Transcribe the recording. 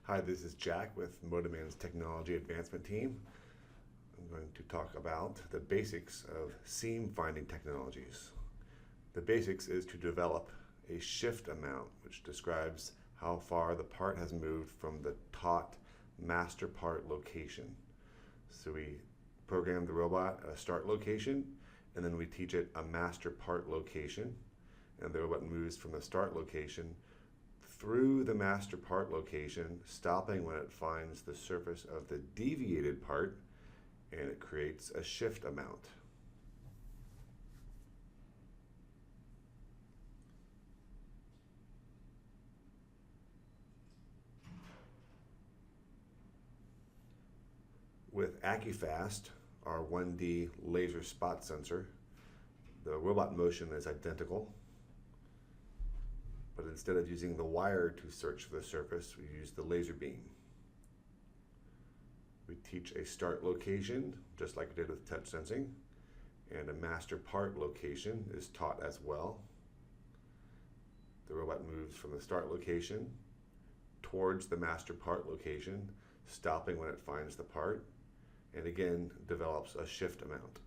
Hi, this is Jack with Motoman's Technology Advancement Team. I'm going to talk about the basics of seam finding technologies. The basics is to develop a shift amount, which describes how far the part has moved from the taught master part location. So we program the robot at a start location, and then we teach it a master part location, and the robot moves from the start location through the master part location, stopping when it finds the surface of the deviated part, and it creates a shift amount. With AccuFast, our 1D laser spot sensor, the robot motion is identical, but instead of using the wire to search for the surface, we use the laser beam. We teach a start location, just like we did with touch sensing, and a master part location is taught as well. The robot moves from the start location towards the master part location, stopping when it finds the part, and again develops a shift amount.